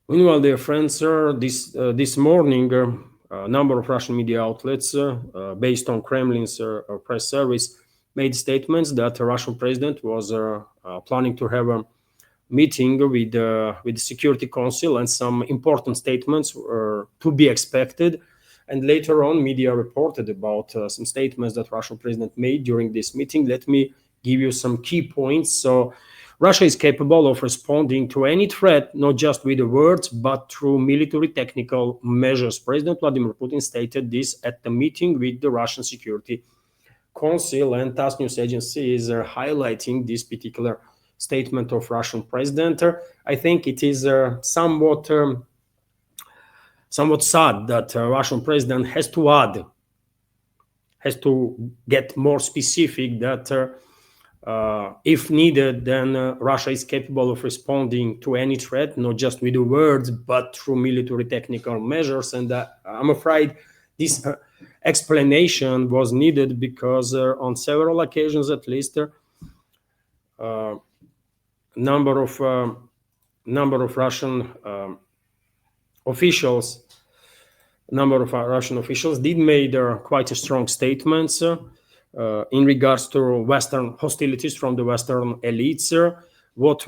Meanwhile, dear friends, this morning, a number of Russian media outlets, based on Kremlin's press service, made statements that the Russian president was planning to have a meeting with the Security Council, and some important statements were to be expected. And later on, media reported about some statements that Russian president made during this meeting. Let me give you some key points. So, Russia is capable of responding to any threat, not just with the words, but through military technical measures. President Vladimir Putin stated this at the meeting with the Russian Security Council, and TASS news agency is highlighting this particular statement of Russian president. I think it is somewhat sad that Russian president has to get more specific that if needed, then Russia is capable of responding to any threat, not just with the words, but through military technical measures. And I'm afraid this explanation was needed because on several occasions, at least, number of Russian officials did made quite strong statements in regards to Western hostilities from the Western elites. What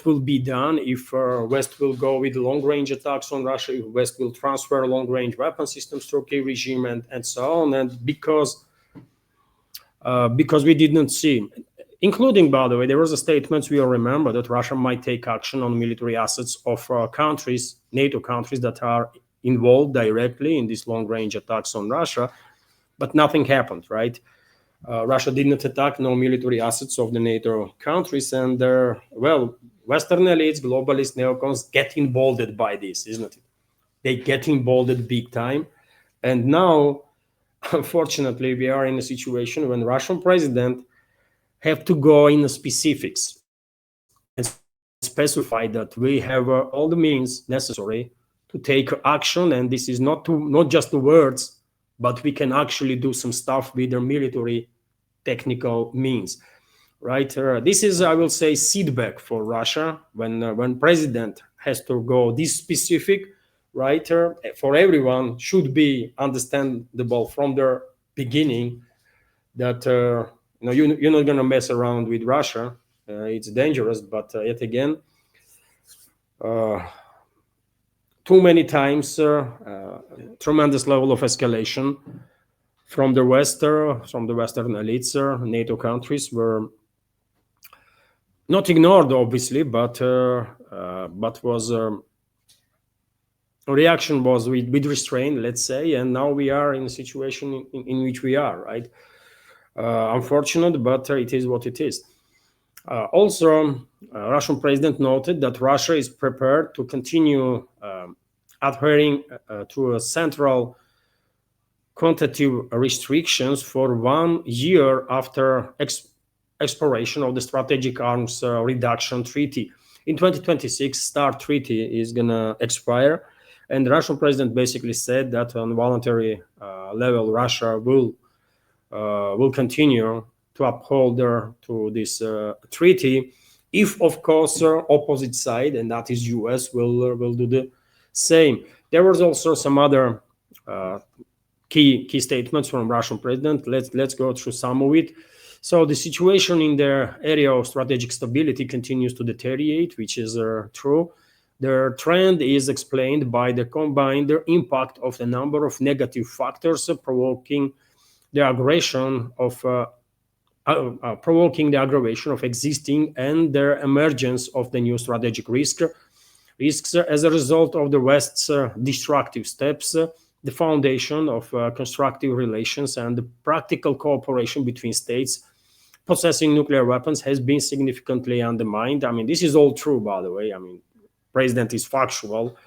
will be done if West will go with long-range attacks on Russia, if West will transfer long-range weapon systems to Kiev regime, and so on. And because we didn't see, including, by the way, there was a statement, we all remember, that Russia might take action on military assets of countries, NATO countries, that are involved directly in these long-range attacks on Russia, but nothing happened, right? Russia didn't attack no military assets of the NATO countries, and Western elites, globalists, neocons get emboldened by this, isn't it? They get emboldened big time. And now, unfortunately, we are in a situation when Russian president have to go in the specifics and specify that we have all the means necessary to take action, and this is not just the words, but we can actually do some stuff with their military technical means, right? This is, I will say, setback for Russia when president has to go this specific, right? For everyone should be understandable from the beginning that you're not going to mess around with Russia. It's dangerous, but yet again, too many times, tremendous level of escalation from the from the Western elites, NATO countries were not ignored, obviously, but was reaction was with restraint, let's say, and now we are in a situation in which we are, right? Unfortunate, but it is what it is. Also, Russian president noted that Russia is prepared to continue adhering to a central quantitative restrictions for 1 year after expiration of the Strategic Arms Reduction Treaty. In 2026, START Treaty is going to expire, and the Russian president basically said that on voluntary level, Russia will continue to uphold to this treaty, if, of course, opposite side, and that is US, will do the same. There was also some other key statements from Russian president. Let's go through some of it. So the situation in the area of strategic stability continues to deteriorate, which is true. The trend is explained by the combined impact of a number of negative factors provoking the aggravation of existing and the emergence of the new strategic risks as a result of the West's destructive steps. The foundation of constructive relations and the practical cooperation between states possessing nuclear weapons has been significantly undermined. I mean, this is all true, by the way. I mean, president is factual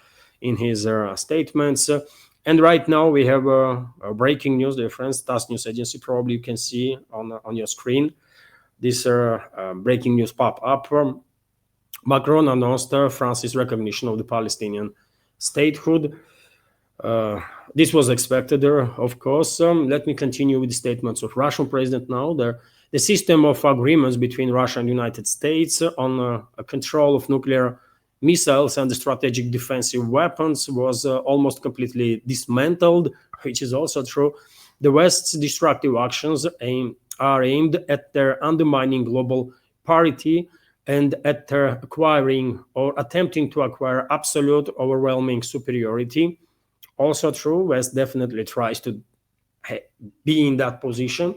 in his statements. And right now we have a breaking news, dear friends, TASS news agency. Probably you can see on your screen this breaking news pop up. Macron announced France's recognition of the Palestinian statehood. This was expected, of course. Let me continue with the statements of Russian president now. The system of agreements between Russia and the United States on control of nuclear missiles and the strategic defensive weapons was almost completely dismantled, which is also true. The West's destructive actions are aimed at their undermining global parity and at their acquiring or attempting to acquire absolute overwhelming superiority. Also true, West definitely tries to be in that position.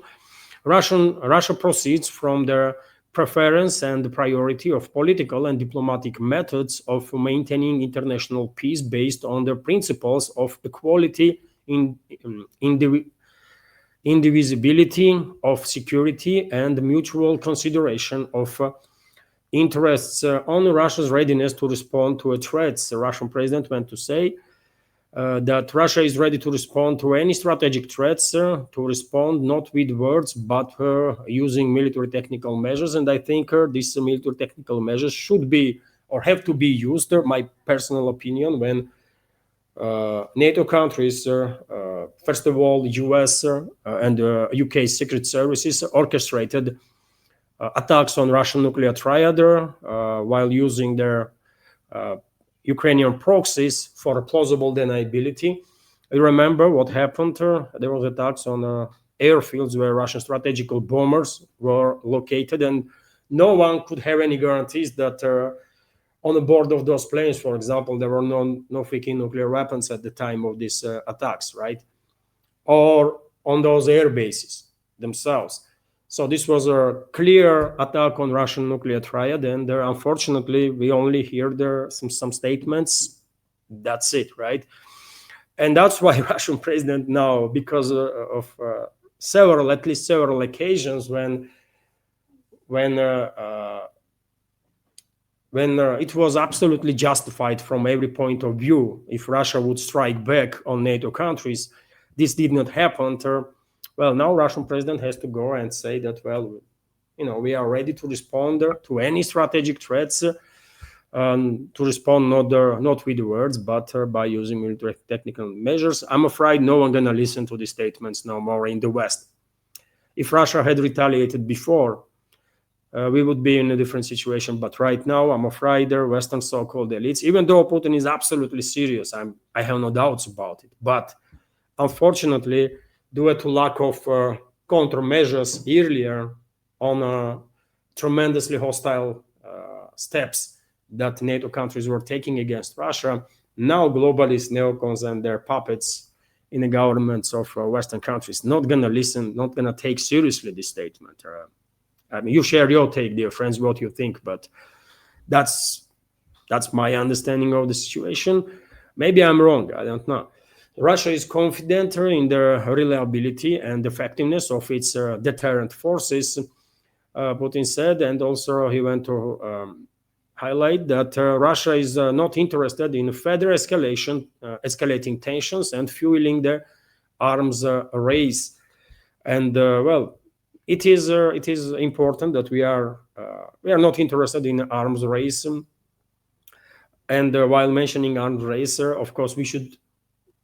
Russia proceeds from their preference and the priority of political and diplomatic methods of maintaining international peace based on the principles of equality, indivisibility of security, and mutual consideration of interests. On Russia's readiness to respond to threats, the Russian president went to say that Russia is ready to respond to any strategic threats, to respond not with words, but using military technical measures. And I think these military technical measures should be or have to be used, my personal opinion, when NATO countries, first of all, US and UK secret services orchestrated attacks on Russian nuclear triad while using their Ukrainian proxies for plausible deniability. I remember what happened. There was attacks on airfields where Russian strategical bombers were located, and no one could have any guarantees that on the board of those planes, for example, there were no freaking nuclear weapons at the time of these attacks, right? Or on those air bases themselves. So this was a clear attack on Russian nuclear triad, and unfortunately, we only hear there some statements. That's it, right? And that's why Russian president now, because of at least several occasions when it was absolutely justified from every point of view, if Russia would strike back on NATO countries, this did not happen. Well, now Russian president has to go and say that, well, we are ready to respond to any strategic threats, to respond not with words, but by using military technical measures. I'm afraid no one gonna listen to these statements no more in the West. If Russia had retaliated before, we would be in a different situation. But right now, I'm afraid the Western so-called elites, even though Putin is absolutely serious, I have no doubts about it. But unfortunately, due to lack of countermeasures earlier on tremendously hostile steps that NATO countries were taking against Russia, now globalists, neocons, and their puppets in the governments of Western countries not going to listen, not going to take seriously this statement. I mean, you share your take, dear friends, what you think, but that's my understanding of the situation. Maybe I'm wrong, I don't know. Russia is confident in the reliability and effectiveness of its deterrent forces, Putin said, and also he went to highlight that Russia is not interested in further escalating tensions and fueling the arms race. And well, it is important that we are not interested in arms race. And while mentioning arms race, of course, we should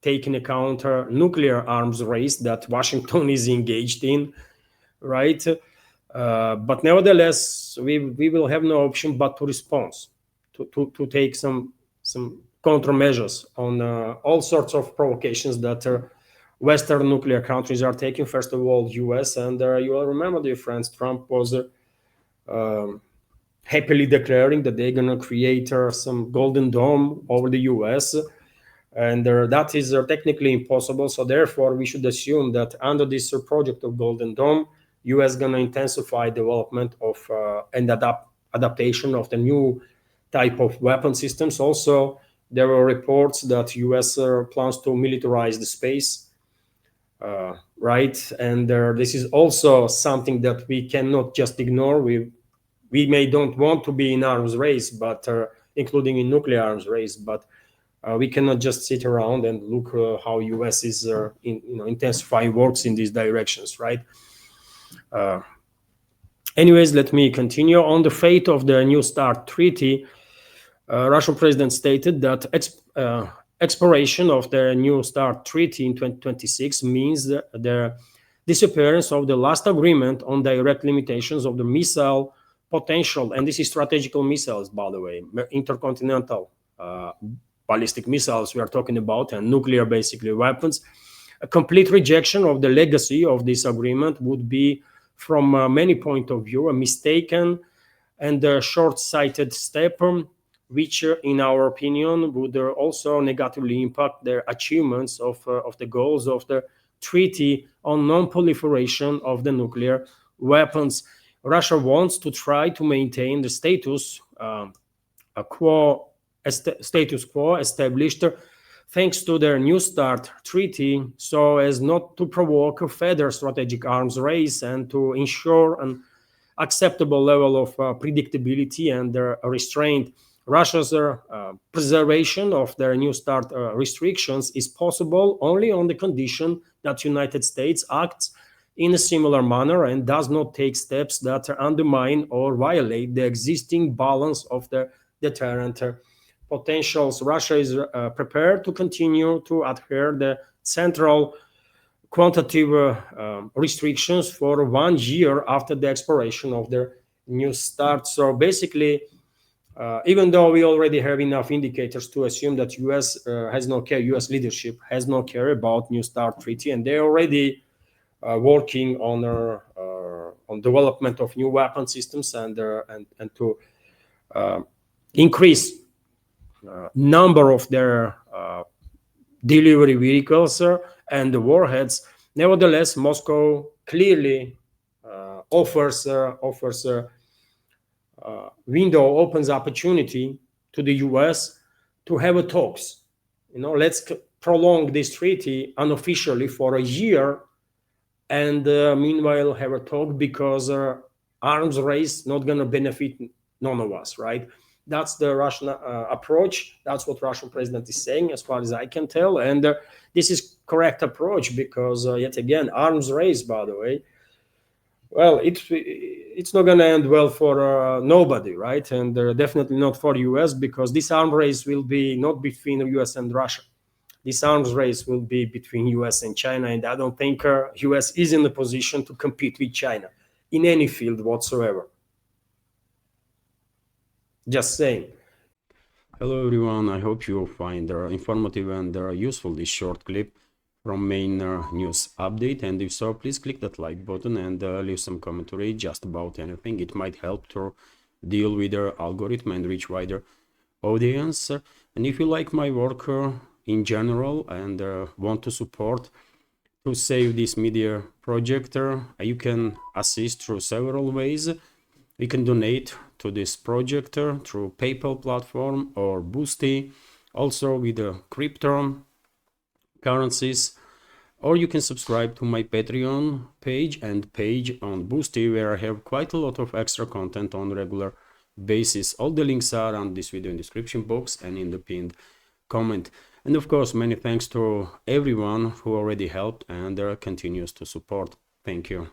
take into account nuclear arms race that Washington is engaged in, right? But nevertheless, we will have no option but to respond, to take some countermeasures on all sorts of provocations that Western nuclear countries are taking. First of all, US, and you will remember, dear friends, Trump was happily declaring that they're gonna create some golden dome over the US, and that is technically impossible. So therefore, we should assume that under this project of Golden Dome, US gonna intensify development of and adaptation of the new type of weapon systems. Also, there were reports that US plans to militarize the space, right? And this is also something that we cannot just ignore. We may don't want to be in arms race, but including in nuclear arms race, but we cannot just sit around and look how US is intensifying works in these directions, right? Anyways, let me continue. On the fate of the New START treaty, Russian president stated that expiration of the New START treaty in 2026 means the disappearance of the last agreement on direct limitations of the missile potential, and this is strategical missiles, by the way, intercontinental ballistic missiles we are talking about, and nuclear basically weapons. A complete rejection of the legacy of this agreement would be, from many point of view, a mistaken and a short-sighted step, which, in our opinion, would also negatively impact the achievements of the goals of the Treaty on Non-Proliferation of the Nuclear Weapons. Russia wants to try to maintain the status quo established thanks to their New START treaty, so as not to provoke a further strategic arms race and to ensure an acceptable level of predictability and restraint. Russia's preservation of their New START restrictions is possible only on the condition that United States acts in a similar manner and does not take steps that undermine or violate the existing balance of the deterrent potentials. Russia is prepared to continue to adhere the central quantitative restrictions for 1 year after the expiration of their New START. So basically, even though we already have enough indicators to assume that US has no care, US leadership has no care about New START treaty, and they're already working on development of new weapon systems and to increase number of their delivery vehicles and the warheads. Nevertheless, Moscow clearly opens opportunity to the US to have a talks. Let's prolong this treaty unofficially for a year, and meanwhile have a talk, because arms race not going to benefit none of us, right? That's the Russian approach. That's what Russian president is saying, as far as I can tell. And this is correct approach, because yet again, arms race, by the way, well, it's not going to end well for nobody, right? And definitely not for US, because this arms race will be not between the US and Russia. This arms race will be between US and China, and I don't think US is in the position to compete with China in any field whatsoever. Just saying. Hello everyone, I hope you find informative and useful this short clip from main news update, and if so, please click that like button and leave some commentary just about anything. It might help to deal with the algorithm and reach wider audience. And if you like my work in general and want to support to save this media project, you can assist through several ways. You can donate to this project through PayPal platform or Boosty, also with the crypto currencies, or you can subscribe to my Patreon page and page on Boosty, where I have quite a lot of extra content on regular basis. All the links are on this video in description box and in the pinned comment. And of course, many thanks to everyone who already helped and continues to support. Thank you.